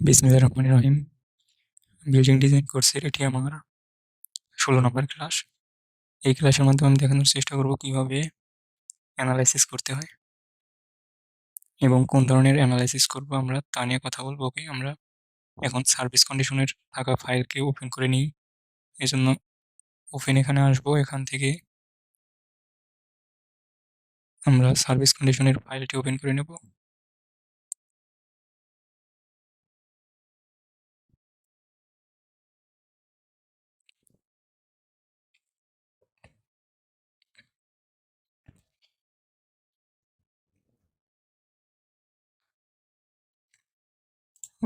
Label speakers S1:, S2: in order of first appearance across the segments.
S1: বিসমিল্লাহির রহমানির রহিম। Building design কোর্সের এটি আমার ১৬ নম্বর ক্লাস। এই ক্লাসের মাধ্যমে আমি দেখানোর চেষ্টা করব কিভাবে অ্যানালাইসিস করতে হয় এবং কোন ধরনের অ্যানালাইসিস করব আমরা তা নিয়ে কথা বলব। ওকে, আমরা এখন সার্ভিস কন্ডিশনের থাকা ফাইলকে ওপেন করে নিই। এজন্য ওপেন এখানে আসবো। এখান থেকে আমরা সার্ভিস কন্ডিশনের ফাইলটি ওপেন করে নেব।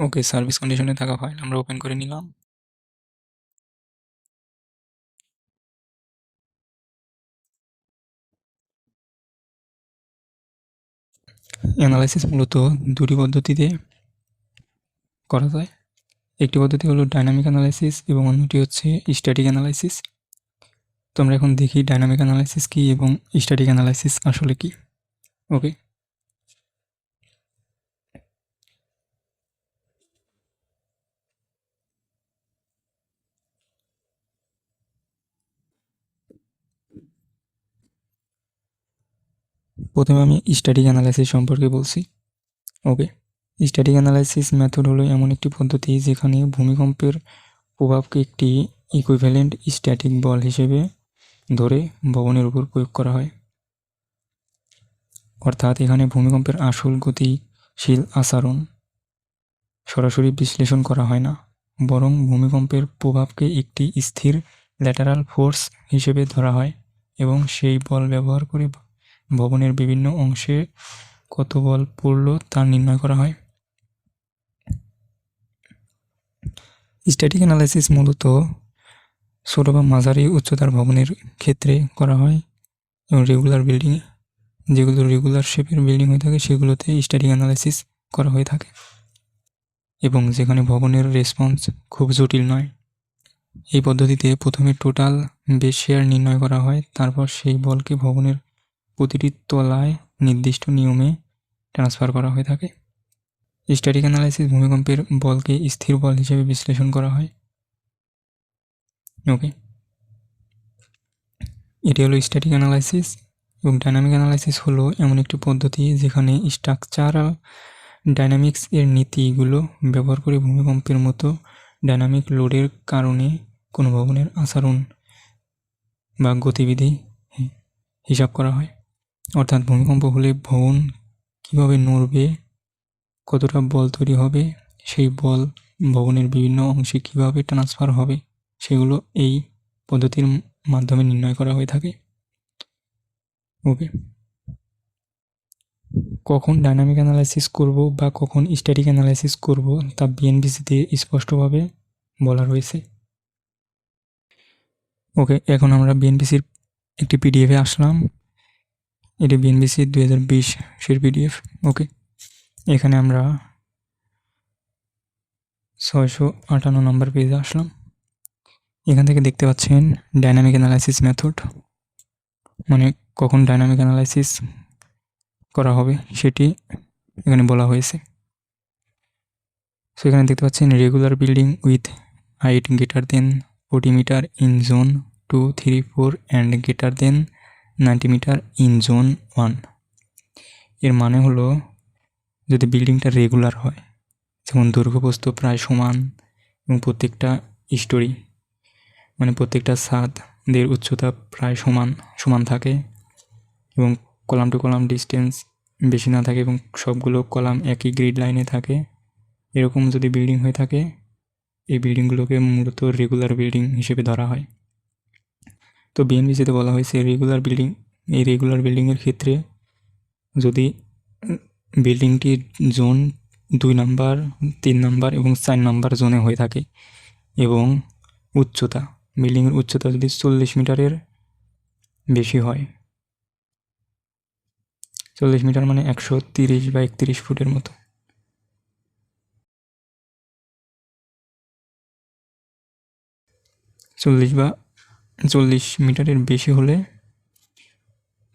S1: ওকে, সার্ভিস কন্ডিশনে থাকা ফাইল আমরা ওপেন করে নিলাম। অ্যানালাইসিস মূলত দুটি পদ্ধতিতে করা যায়। একটি পদ্ধতি হলো ডাইনামিক অ্যানালাইসিস এবং অন্যটি হচ্ছে স্ট্যাটিক অ্যানালাইসিস। তো আমরা এখন দেখি ডাইনামিক অ্যানালাইসিস কী এবং স্ট্যাটিক অ্যানালাইসিস আসলে কী। ওকে, প্রথমে আমি স্ট্যাটিক অ্যানালাইসিস সম্পর্কে বলছি। ওকে, স্ট্যাটিক অ্যানালাইসিস মেথড হলো এমন একটি পদ্ধতি যেখানে ভূমিকম্পের প্রভাবকে একটি ইকুইভ্যালেন্ট স্ট্যাটিক বল হিসেবে ধরে ভবনের উপর প্রয়োগ করা হয়। অর্থাৎ এখানে ভূমিকম্পের আসল গতিশীল আচরণ সরাসরি বিশ্লেষণ করা হয় না, বরং ভূমিকম্পের প্রভাবকে একটি স্থির ল্যাটারাল ফোর্স হিসেবে ধরা হয় এবং সেই বল ব্যবহার করে ভবনের বিভিন্ন অংশে কত বল পড়ল তা নির্ণয় করা হয়। স্ট্যাটিক অ্যানালাইসিস মূলত ছোট বা মাঝারি উচ্চতার ভবনের ক্ষেত্রে করা হয় এবং রেগুলার বিল্ডিং, যেগুলো রেগুলার শেপের বিল্ডিং হয়ে থাকে সেগুলোতে স্ট্যাটিক অ্যানালাইসিস করা হয়ে থাকে এবং যেখানে ভবনের রেসপন্স খুব জটিল নয়। এই পদ্ধতিতে প্রথমে টোটাল বেস শেয়ার নির্ণয় করা হয়, তারপর সেই বলকে ভবনের প্রতিটি তলায় নির্দিষ্ট নিয়মে ট্রান্সফার করা হয়ে থাকে। স্ট্যাটিক অ্যানালাইসিস ভূমিকম্পের বলকে স্থির বল হিসেবে বিশ্লেষণ করা হয়। ওকে, এটি হলো স্ট্যাটিক অ্যানালাইসিস। এবং ডাইনামিক অ্যানালাইসিস হলো এমন একটি পদ্ধতি যেখানে স্ট্রাকচারাল ডাইনামিক্স এর নীতিগুলো ব্যবহার করে ভূমিকম্পের মতো ডাইনামিক লোডের কারণে কোনো ভবনের আচরণ বা গতিবিধি হিসাব করা হয়। অর্থাৎ ভূমিকম্প হলে ভবন কীভাবে নড়বে, কতটা বল তৈরি হবে, সেই বল ভবনের বিভিন্ন অংশে কীভাবে ট্রান্সফার হবে সেগুলো এই পদ্ধতির মাধ্যমে নির্ণয় করা হয়ে থাকে। ওকে, কখন ডাইনামিক অ্যানালাইসিস করব বা কখন স্ট্যাটিক অ্যানালাইসিস করব তা বিএনপিসিতে স্পষ্টভাবে বলা রয়েছে। ওকে, এখন আমরা বিএনপিসির একটি পিডিএফে আসলাম। এটি বিএনপিসি 2020 পিডিএফ। ওকে, এখানে আমরা 658 নম্বর পেজে আসলাম। এখান থেকে দেখতে পাচ্ছেন ডাইনামিক অ্যানালাইসিস মেথড, মানে কখন ডাইনামিক অ্যানালাইসিস করা হবে সেটি এখানে বলা হয়েছে। সো এখানে দেখতে পাচ্ছেন regular building with height greater than 40 metre in zone 2, 3, 4 and greater than 90 metre in zone 1। এর মানে হলো যদি বিল্ডিংটা রেগুলার হয়, যেমন দৈর্ঘ্যপ্রস্থ প্রায় সমান এবং প্রত্যেকটা স্টোরি মানে প্রত্যেকটা ছাদের উচ্চতা প্রায় সমান থাকে এবং কলাম টু কলাম ডিস্টেন্স বেশি না থাকে এবং সবগুলো কলাম একই গ্রিড লাইনে থাকে, এরকম যদি বিল্ডিং হয়ে থাকে এই বিল্ডিংগুলোকে মূলত রেগুলার বিল্ডিং হিসেবে ধরা হয়। তো বিএনপিসিতে বলা হয়েছে রেগুলার বিল্ডিং, এই রেগুলার বিল্ডিংয়ের ক্ষেত্রে যদি বিল্ডিংটি জোন 2 নম্বর, 3 নম্বর এবং 4 নম্বর জোনে হয়ে থাকে এবং উচ্চতা, বিল্ডিংয়ের উচ্চতা যদি 40 মিটারের বেশি হয়, 40 মিটার মানে 130 বা 31 ফুটের মতো, বা 40 মিটারের বেশি হলে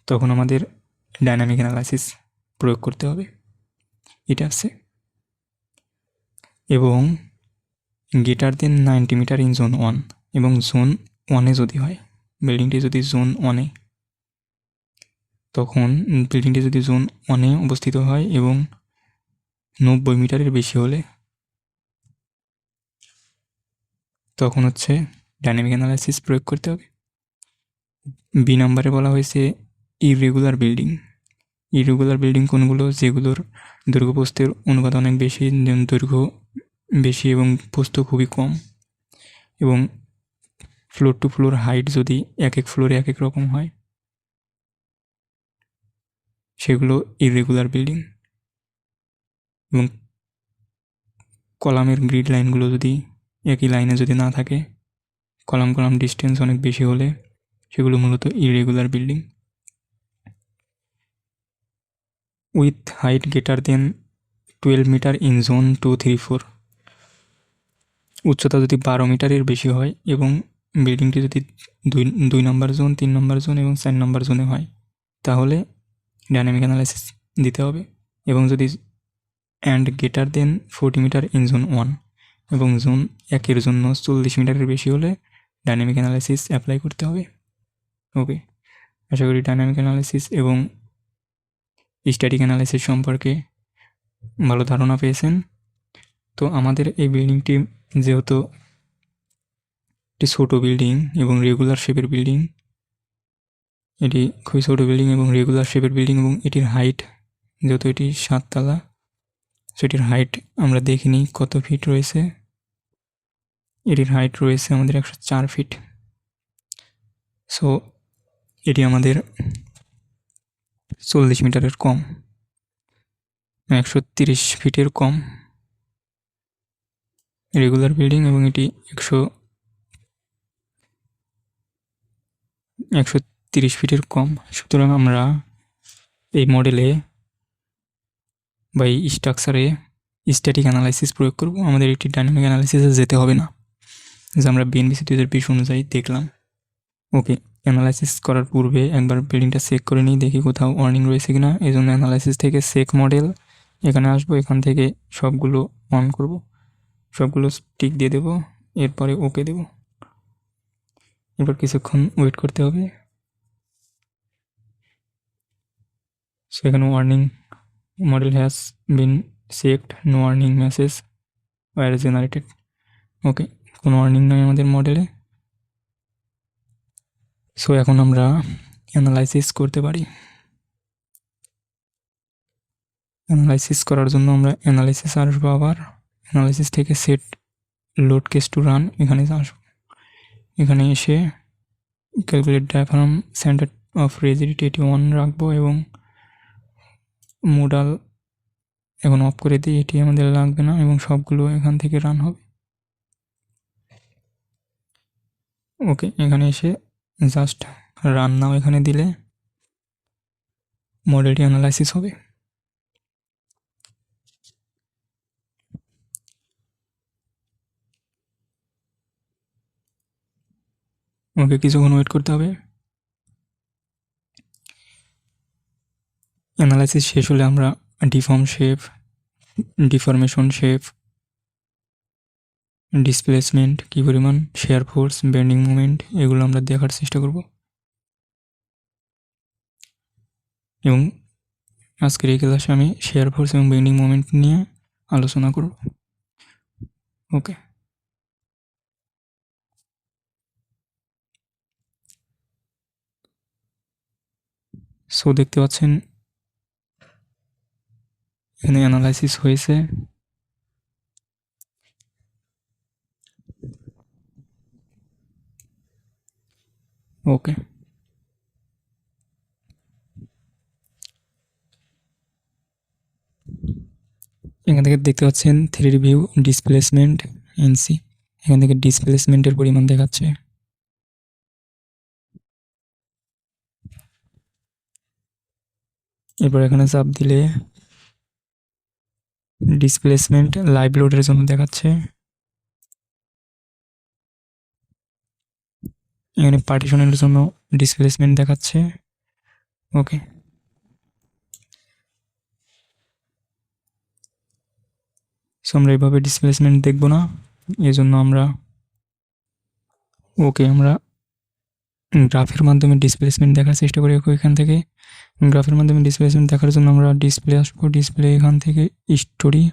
S1: তখন আমাদের ডাইনামিক অ্যানালাইসিস প্রয়োগ করতে হবে। এটা আছে। এবং greater than 90 metre in zone 1 এবং জোন 1-এ যদি হয়, বিল্ডিংটি যদি জোন 1-এ, তখন বিল্ডিংটি যদি জোন 1-এ অবস্থিত হয় এবং 90 মিটারের বেশি হলে তখন হচ্ছে ডাইনামিক অ্যানালাইসিস প্রয়োগ করতে হবে। বি নাম্বারে বলা হয়েছে ইররেগুলার বিল্ডিং। ইররেগুলার বিল্ডিং কোনগুলো? যেগুলোর দৈর্ঘ্য প্রস্থের অনুপাত অনেক বেশি, দৈর্ঘ্য বেশি এবং প্রস্থ খুবই কম, এবং ফ্লোর টু ফ্লোর হাইট যদি এক এক ফ্লোরে এক এক রকম হয়, সেগুলো ইররেগুলার বিল্ডিং। এবং কলামের গ্রিড লাইনগুলো যদি একই লাইনে যদি না থাকে, কলাম ডিস্টেন্স অনেক বেশি হলে, সেগুলো মূলত irregular building. With height greater than 12 metre in zone 2, 3, 4, উচ্চতা যদি 12 মিটারের বেশি হয় এবং বিল্ডিংটি যদি 2 নম্বর জোন, 3 নম্বর জোন এবং 4 নম্বর জোনে হয়, তাহলে ডাইনামিক অ্যানালাইসিস দিতে হবে। এবং যদি and greater than 40 metre in zone 1 এবং জোন 1-এর জন্য 40 মিটারের বেশি হলে ডাইনামিক অ্যানালাইসিস অ্যাপ্লাই করতে হবে। ওকে, আশা করি ডাইনামিক অ্যানালাইসিস এবং স্ট্যাটিক অ্যানালাইসিস সম্পর্কে ভালো ধারণা পেয়েছেন। তো আমাদের এই বিল্ডিংটি যেহেতু একটি ছোটো বিল্ডিং এবং রেগুলার শেপের বিল্ডিং, এটি খুবই ছোটো বিল্ডিং এবং রেগুলার শেপের বিল্ডিং, এবং এটির হাইট, যেহেতু এটি 7 তলা, সেটির হাইট আমরা দেখিনি কত ফিট রয়েছে। এটির হাইট রয়েছে আমাদের 104 ফিট। সো এটি আমাদের 40 মিটারের কম, 130 ফিটের কম রেগুলার বিল্ডিং, এবং এটি 130 ফিটের কম। সুতরাং আমরা এই মডেলে বা এই স্ট্রাকচারে স্ট্যাটিক অ্যানালাইসিস প্রয়োগ করব। আমাদের একটি ডাইনামিক অ্যানালাইসিসে যেতে হবে না, যা আমরা বিএনবিসি 2020 অনুযায়ী দেখলাম। ওকে, অ্যানালাইসিস করার পূর্বে একবার বিল্ডিংটা চেক করে নিই, দেখি কোথাও ওয়ার্নিং রয়েছে কিনা। এই জন্য অ্যানালাইসিস থেকে চেক মডেল এখানে আসবো, এখান থেকে সবগুলো অন করব, সবগুলো টিক দিয়ে দেবো, এরপরে ওকে দেব। এরপর কিছুক্ষণ ওয়েট করতে হবে। সো এখানে warning model has been checked, no warning message were generated. Okay, কোনো ওয়ার্নিং নয় আমাদের মডেলে। সো এখন আমরা অ্যানালাইসিস করতে পারি। অ্যানালাইসিস করার জন্য আমরা অ্যানালাইসিস আসবো, আবার অ্যানালাইসিস থেকে set load case to run এখানে আসবো। এখানে এসে calculate diaphragm centre of rigidity এটি অন রাখবো এবং মোডাল এখন অফ করে দিই, এটি আমাদের লাগবে না এবং সবগুলো এখান থেকে রান হবে। ওকে, এখানে এসে জাস্ট রান নাও এখানে দিলে মডেলটি অ্যানালাইসিস হবে। ওকে, কিছুক্ষণ ওয়েট করতে হবে। অ্যানালাইসিস শেষ হলে আমরা deform shape, deformation shape, displacement কী পরিমাণ, শেয়ার ফোর্স, বেন্ডিং মোমেন্ট, এগুলো আমরা দেখার চেষ্টা করব। এবং আজকের এই ক্লাসে আমি শেয়ার ফোর্স এবং বেন্ডিং মোমেন্ট নিয়ে আলোচনা করব। ওকে, সো দেখতে পাচ্ছেন এখানে অ্যানালাইসিস হয়েছে। ওকে, এখান থেকে দেখতে পাচ্ছেন 3D ভিউ, ডিসপ্লেসমেন্ট, এনসি। এখান থেকে ডিসপ্লেসমেন্টের পরিমাণ দেখাচ্ছে। এরপর এখানে চাপ দিলে ডিসপ্লেসমেন্ট লাইভ লোডের জন্য দেখাচ্ছে। এখানে পার্টিশনের জন্য ডিসপ্লেসমেন্ট দেখাচ্ছে। ওকে, সো আমরা এইভাবে ডিসপ্লেসমেন্ট দেখব না, এজন্য আমরা আমরা গ্রাফের মাধ্যমে ডিসপ্লেসমেন্ট দেখার চেষ্টা করি। এখান থেকে গ্রাফের মাধ্যমে ডিসপ্লেসমেন্ট দেখার জন্য আমরা ডিসপ্লে আসবো, ডিসপ্লে এখান থেকে স্টোরি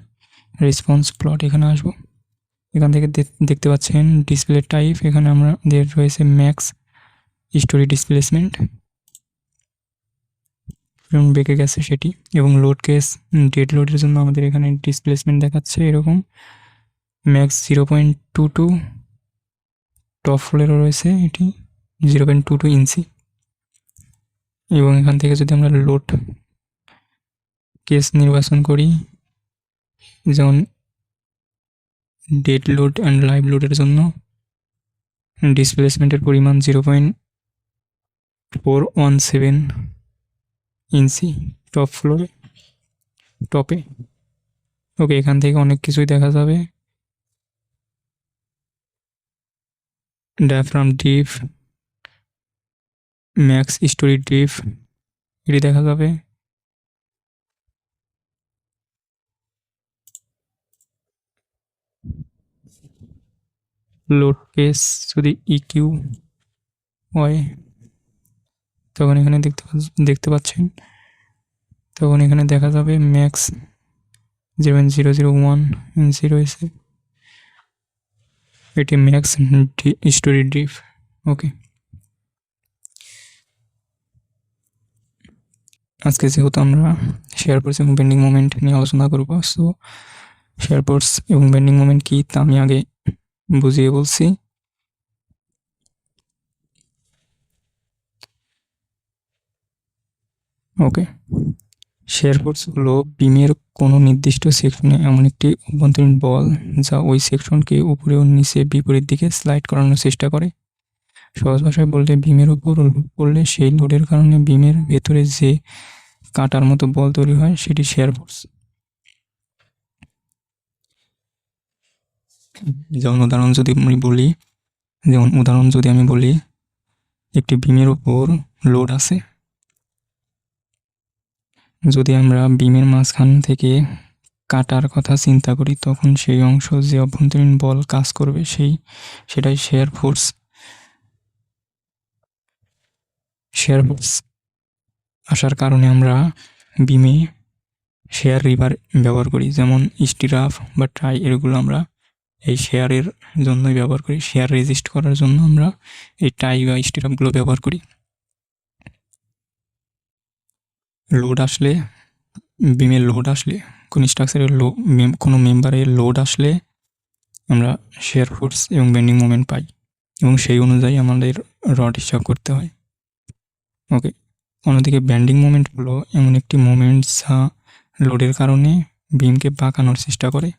S1: রেসপন্স প্লট এখানে আসবো। এখান থেকে দেখতে পাচ্ছেন ডিসপ্লে টাইপ, এখানে আমাদের রয়েছে ম্যাক্স স্টোরি ডিসপ্লেসমেন্ট, বেঁকে গেছে সেটি, এবং লোড কেস ডেড লোডের জন্য আমাদের এখানে ডিসপ্লেসমেন্ট দেখাচ্ছে এরকম ম্যাক্স 0.22, টপ ফ্লোরেরও রয়েছে এটি 0.22 ইঞ্চি। এবং এখান থেকে যদি আমরা লোড কেস নির্বাচন করি, যেমন ডেড লোড অ্যান্ড লাইভ লোডের জন্য ডিসপ্লেসমেন্টের পরিমাণ 0.417 ইঞ্চি টপ ফ্লোরে টপে। এখান থেকে অনেক কিছুই দেখা যাবে, diaphragm deep, max story deep এটি দেখা যাবে। লোড কেস যদি ইকিউ হয় তখন এখানে দেখতে পাচ্ছেন, তখন এখানে দেখা যাবে ম্যাক্স 0.001 ইঞ্চি রয়েছে, এটি ম্যাক্স স্টোরি ডিপ। আজকে যেহেতু আমরা শেয়ার ফোর্স এবং বেন্ডিং মোমেন্ট নিয়ে আলোচনা করবো, সো শেয়ার ফোর্স এবং বেন্ডিং মোমেন্ট কি তা আমি আগে বুঝিয়ে বলছি। শেয়ার ফোর্স হলো বিমের কোনো নির্দিষ্ট সেকশনে এমন একটি অভ্যন্তরীণ বল যা ওই সেকশনকে উপরে ও নিচে বিপরীত দিকে স্লাইড করানোর চেষ্টা করে। সহজ ভাষায় বললে, বিমের উপর লোড পড়লে সেই লোডের কারণে বিমের ভেতরে যে কাঁটার মতো বল তৈরি হয় সেটি শেয়ার ফোর্স। যেমন উদাহরণ যদি আমি বলি একটি বিমের উপর লোড আছে, যদি আমরা বিমের মাঝখান থেকে কাটার কথা চিন্তা করি তখন সেই অংশ যে অভ্যন্তরীণ বল কাজ করবে সেটাই শেয়ার ফোর্স। আসার কারণে আমরা বিমে শেয়ার রিবার ব্যবহার করি, যেমন স্টিরাপ বা ট্রাই, এগুলো আমরা এই শেয়ারের জন্যই ব্যবহার করি। শেয়ার রেজিস্ট করার জন্য আমরা এই টাই বা স্টিরাপগুলো ব্যবহার করি। বিমের লোড আসলে কোন স্ট্রাকচারের কোনো মেম্বারের লোড আসলে আমরা শেয়ার ফোর্স এবং বেন্ডিং মোমেন্ট পাই, এবং সেই অনুযায়ী আমাদের রড হিসাব করতে হয়। অন্যদিকে বেন্ডিং মোমেন্ট হলো এমন একটি মোমেন্ট যা লোডের কারণে বিমকে বাঁকানোর চেষ্টা করে।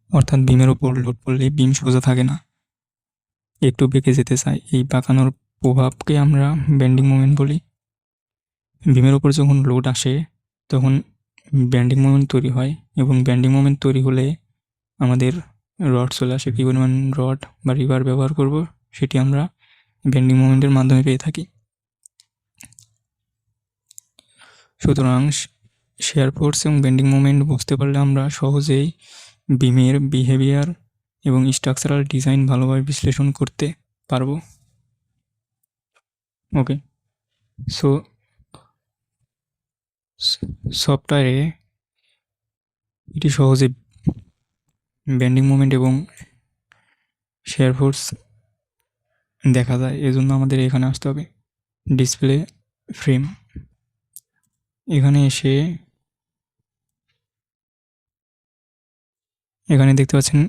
S1: অর্থাৎ বিমের উপর লোড পড়লে বিম সোজা থাকে না, একটু বেঁকে যেতে চায়। এই বাঁকানোর প্রভাবকে আমরা বেন্ডিং মোমেন্ট বলি। বিমের উপর যখন লোড আসে তখন বেন্ডিং মোমেন্ট তৈরি হয়, এবং বেন্ডিং মোমেন্ট তৈরি হলে আমাদের রড চলে আসে। কী পরিমাণ রড বা রিবার ব্যবহার করব সেটি আমরা বেন্ডিং মোমেন্টের মাধ্যমে পেয়ে থাকি। সুতরাং শেয়ার ফোর্স এবং বেন্ডিং মোমেন্ট বুঝতে পারলে আমরা সহজেই বিমের বিহেভিয়ার এবং স্ট্রাকচারাল ডিজাইন ভালোভাবে বিশ্লেষণ করতে পারবো। সো সফটওয়্যারে এটি সহজে বেন্ডিং মোমেন্ট এবং শেয়ার ফোর্স দেখা যায়। এজন্য আমাদের এখানে আসতে হবে, ডিসপ্লে ফ্রেম। এখানে এসে এখানে দেখতে পাচ্ছেন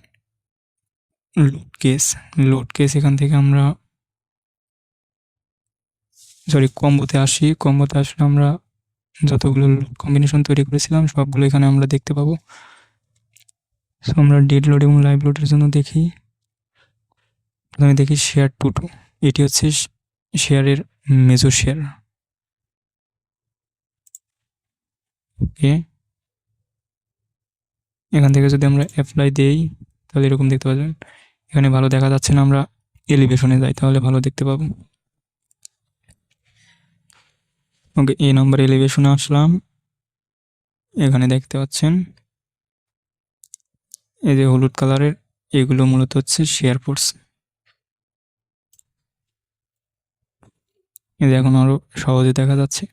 S1: লোড কেস। এখান থেকে আমরা কম্বোতে আসলে আমরা যতগুলো কম্বিনেশন তৈরি করেছিলাম সবগুলো এখানে আমরা দেখতে পাবো। সো আমরা ডেড লোড এবং লাইভ লোডের জন্য প্রথমে দেখি শেয়ার 2, এটি হচ্ছে শেয়ারের মেজর শেয়ার। এখান থেকে যদি আমরা অ্যাপ্লাই দেই তাহলে এরকম দেখতে পাবেন। এখানে ভালো দেখা যাচ্ছে না, আমরা এলিভেশনে যাই তাহলে ভালো দেখতে পাবো। এই নাম্বার এলিভেশনে আসলাম, এখানে দেখতে পাচ্ছেন এই যে হলুদ কালারের এগুলো মূলত হচ্ছে শেয়ার ফোর্স। এই যে এখন আরো সহজে দেখা যাচ্ছে,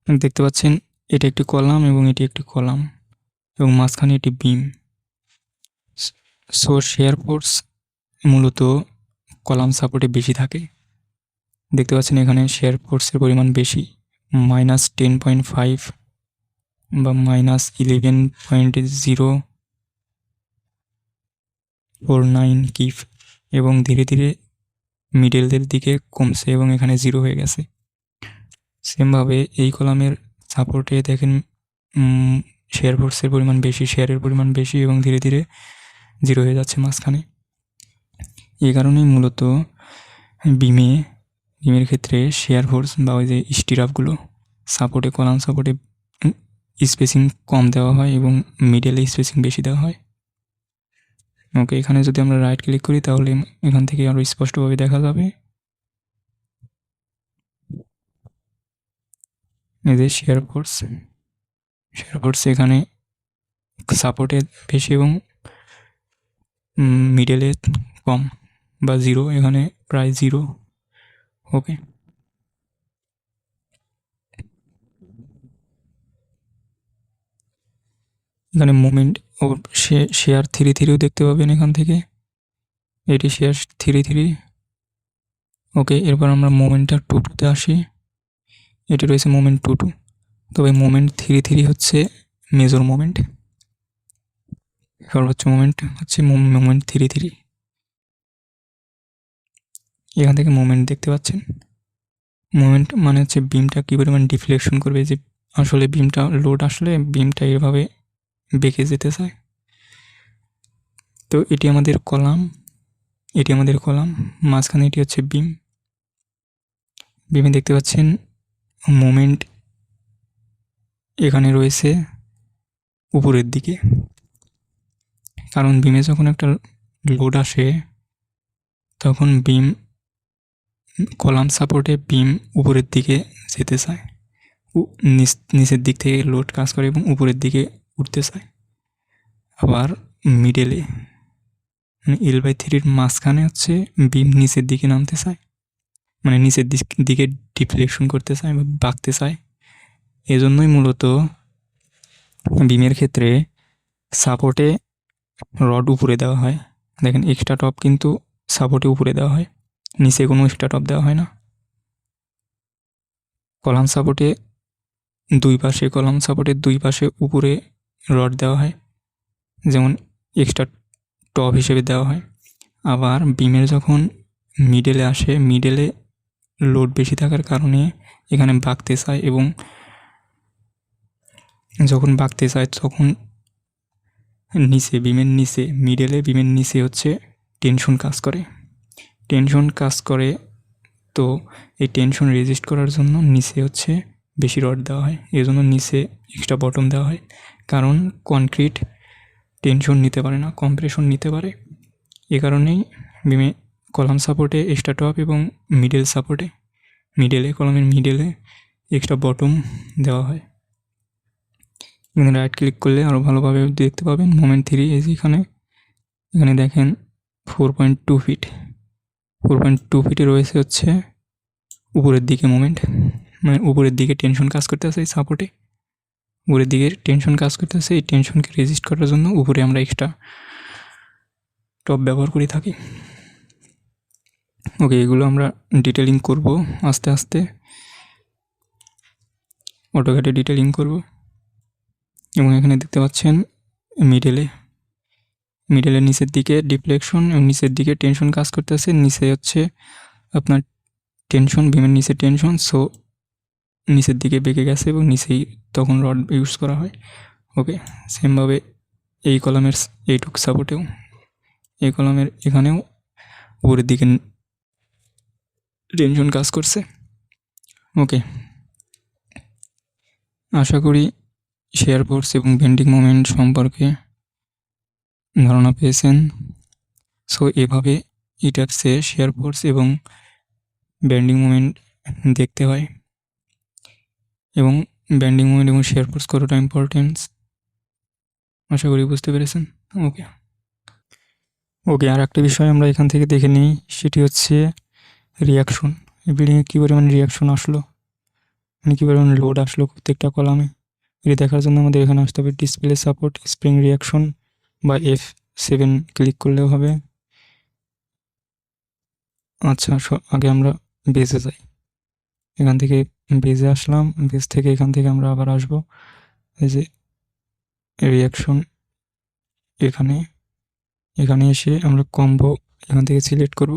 S1: দেখতে পাচ্ছেন এটা একটি কলাম এবং এটি একটি কলাম এবং মাঝখানে এটি বিম। সো শেয়ার ফোর্স মূলত কলাম সাপোর্টে বেশি থাকে। দেখতে পাচ্ছেন এখানে শেয়ার ফোর্সের পরিমাণ বেশি, -10.5 বা -11.049 কিফ, এবং ধীরে ধীরে মিডলের দিকে কমছে এবং এখানে 0 হয়ে গেছে। সেমভাবে এই কলামের সাপোর্টে দেখেন শেয়ার ফোর্সের পরিমাণ বেশি, শেয়ারের পরিমাণ বেশি এবং ধীরে ধীরে 0 হয়ে যাচ্ছে মাঝখানে। এই কারণেই মূলত বিমের ক্ষেত্রে শেয়ার ফোর্স বা ওই যে স্টিরাপগুলো সাপোর্টে, কলাম সাপোর্টে স্পেসিং কম দেওয়া হয় এবং মিডলে স্পেসিং বেশি দেওয়া হয়। ওকে, এখানে যদি আমরা রাইট ক্লিক করি তাহলে এখান থেকে আরও স্পষ্টভাবে দেখা যাবে। এই যে শেয়ার ফোর্স এখানে সাপোর্টে বেশি এবং মিডলে কম বা 0, এখানে প্রায় 0। ওকে, এখানে মুভমেন্ট ও শেয়ার 3 দেখতে পাবেন এখান থেকে, এটি শেয়ার 3। ওকে, এরপর আমরা মোমেন্টটা 2তে আসি। এটি রয়েছে মোমেন্ট 2, তবে মোমেন্ট 3 হচ্ছে মেজর মোমেন্ট, সর্বোচ্চ মোমেন্ট হচ্ছে মোমেন্ট 3। এখান থেকে মোমেন্ট দেখতে পাচ্ছেন, মোমেন্ট মানে হচ্ছে বিমটা কী পরিমাণ ডিফ্লেকশন করবে। যে আসলে বিমটা লোড আসলে বিমটা এভাবে বেঁকে যেতে চায়। তো এটি আমাদের কলাম, মাঝখানে এটি হচ্ছে বিমে দেখতে পাচ্ছেন মোমেন্ট এখানে রয়েছে উপরের দিকে, কারণ বিমে যখন একটা লোড আসে তখন কলাম সাপোর্টে বিম উপরের দিকে যেতে চায়, নিচের দিক থেকে লোড কাজ করে এবং উপরের দিকে উঠতে চায়। আবার মিডলে মানে L/3 মাঝখানে হচ্ছে বিম নিচের দিকে নামতে চায়, মানে নিচের দিকে ডিফ্লেকশন করতে চায় বা বাঁকতে চায়। এজন্যই মূলত বিমের ক্ষেত্রে সাপোর্টে রড উপরে দেওয়া হয়। দেখেন এক্সট্রা টপ কিন্তু সাপোর্টে উপরে দেওয়া হয়, নিচে কোনো এক্সট্রা টপ দেওয়া হয় না। কলাম সাপোর্টে দুই পাশে উপরে রড দেওয়া হয়, যেমন এক্সট্রা টপ হিসেবে দেওয়া হয়। আবার বিমের যখন মিডলে আসে, মিডলে লোড বেশি থাকার কারণে এখানে বাঁকতে চায় এবং যখন বাঁকতে চায় তখন বিমের নিচে হচ্ছে টেনশন কাজ করে। তো এই টেনশন রেজিস্ট করার জন্য নিচে হচ্ছে বেশি রড দেওয়া হয়, এজন্য নিচে এক্সট্রা বটম দেওয়া হয়। কারণ কনক্রিট টেনশন নিতে পারে না, কম্প্রেশন নিতে পারে। এ কারণেই বিমে কলাম সাপোর্টে এক্সট্রা টপ এবং কলামের মিডলে এক্সট্রা বটম দেওয়া হয়। এখানে রাইট ক্লিক করলে আরও ভালোভাবে দেখতে পাবেন মোমেন্ট 3। এখানে দেখেন 4.2 ফিটে রয়েছে হচ্ছে উপরের দিকে মোমেন্ট, মানে উপরের দিকে টেনশন কাজ করতেছে এই সাপোর্টে, উপরের দিকে টেনশন কাজ করতেছে। এই টেনশনকে রেজিস্ট করার জন্য উপরে আমরা এক্সট্রা টপ ব্যবহার করে থাকি। ওকে, এগুলো আমরা ডিটেলিং করব আস্তে আস্তে, অটোক্যাডে ডিটেলিং করব। এবং এখানে দেখতে পাচ্ছেন মিডলের নিচের দিকে ডিফ্লেকশন এবং নিচের দিকে টেনশন কাজ করতেছে। নিচে হচ্ছে আপনার টেনশন, বিমের নিচে টেনশন, সো নিচের দিকে বেঁকে গেছে এবং নিচেই তখন রড ইউজ করা হয়। ওকে, সেমভাবে এই কলামের এইটুক সাপোর্টেও, এই কলামের এখানেও উপরের দিকে টেনশন কাজ করছে। ওকে, আশা করি শেয়ার ফোর্স এবং বেন্ডিং মোমেন্ট সম্পর্কে ধারণা পেয়েছেন। সো এভাবে ইটাপসে শেয়ার ফোর্স এবং বেন্ডিং মোমেন্ট দেখতে হয়, এবং বেন্ডিং মোমেন্ট এবং শেয়ার ফোর্স কতটা ইম্পর্টেন্স আশা করি বুঝতে পেরেছেন। ওকে ওকে আর একটা বিষয় আমরা এখান থেকে দেখে নিই, সেটি হচ্ছে রিয়াকশন। এই বিল্ডিংয়ে কী পরিমাণ রিয়াকশন আসলো, মানে কী পরিমাণ লোড আসলো প্রত্যেকটা কলামে। এটি দেখার জন্য আমাদের এখানে আসতে হবে ডিসপ্লে সাপোর্ট স্প্রিং রিয়াকশন বা F7 ক্লিক করলেও হবে। আচ্ছা আগে আমরা বেজে যাই, এখান থেকে বেজে আসলাম, বেজ থেকে এখান থেকে আমরা আবার আসব এই যে রিয়াকশন, এখানে এখানে এসে আমরা কম্বো এখান থেকে সিলেক্ট করব।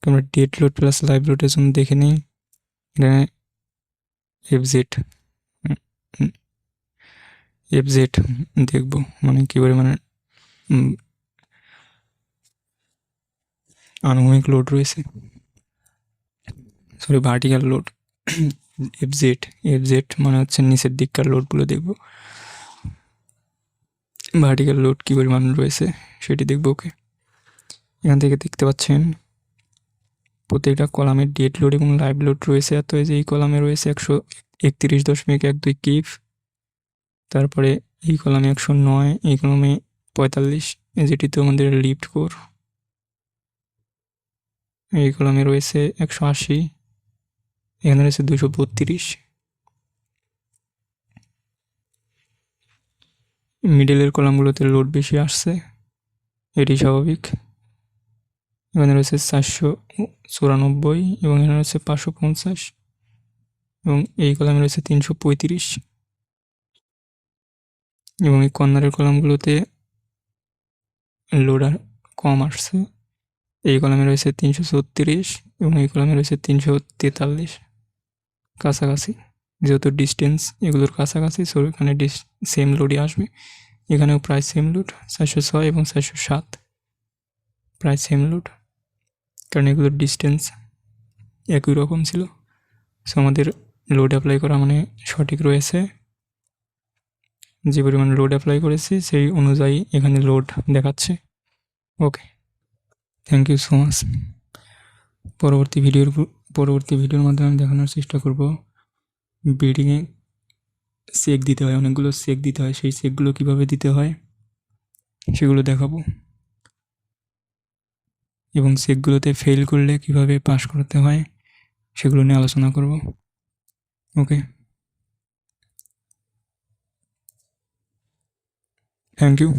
S1: আমরা ডেড লোড প্লাস লাইভ লোডের জন্য দেখে নিই, এখানে এফজেড দেখব, মানে কী পরিমাণে আনুভূমিক লোড রয়েছে, সরি ভার্টিক্যাল লোড। এফজেড মানে হচ্ছে নিচের দিককার লোডগুলো দেখব, ভার্টিক্যাল লোড কী পরিমাণ রয়েছে সেটি দেখব। ওকে এখান থেকে দেখতে পাচ্ছেন প্রত্যেকটা কলামের ডেড লোড এবং লাইভ লোড রয়েছে। এত যে এই কলামে রয়েছে 131.12 কিফ, তারপরে এই কলামে 109, এই কলামে 45, যেটি তো আমাদের লিফট কোর। এই কলামে রয়েছে 180, এখানে রয়েছে 232। মিডলের কলামগুলোতে লোড বেশি আসছে, এটি স্বাভাবিক। এখানে রয়েছে 494 এবং এখানে রয়েছে 550 এবং এই কলামে রয়েছে 335 এবং এই কর্নারের কলামগুলোতে লোড আর কম আসছে। এই কলামে রয়েছে 336 এবং এই কলামে রয়েছে 343, কাছাকাছি, যেহেতু ডিস্টেন্স এগুলোর কাছাকাছি, সো এখানে সেম লোডই আসবে। এখানেও প্রায় সেম লোড 406 এবং 407, প্রায় সেম লোড, কারণ এগুলোর ডিস্টেন্স একই রকম ছিল। সো আমাদের লোড অ্যাপ্লাই করা মানে সঠিক রয়েছে, যে পরিমাণ লোড অ্যাপ্লাই করেছি সেই অনুযায়ী এখানে লোড দেখাচ্ছে। Okay thank you so much. পরবর্তী ভিডিওর মাধ্যমে আমি দেখানোর চেষ্টা করব বিল্ডিংয়ে চেক দিতে হয়, অনেকগুলো চেক দিতে হয়, সেই চেকগুলো কীভাবে দিতে হয় সেগুলো দেখাবো, এবং চেকগুলোতে ফেল করলে কিভাবে পাস করতে হয় সেগুলো নিয়ে আলোচনা করব। Okay thank you.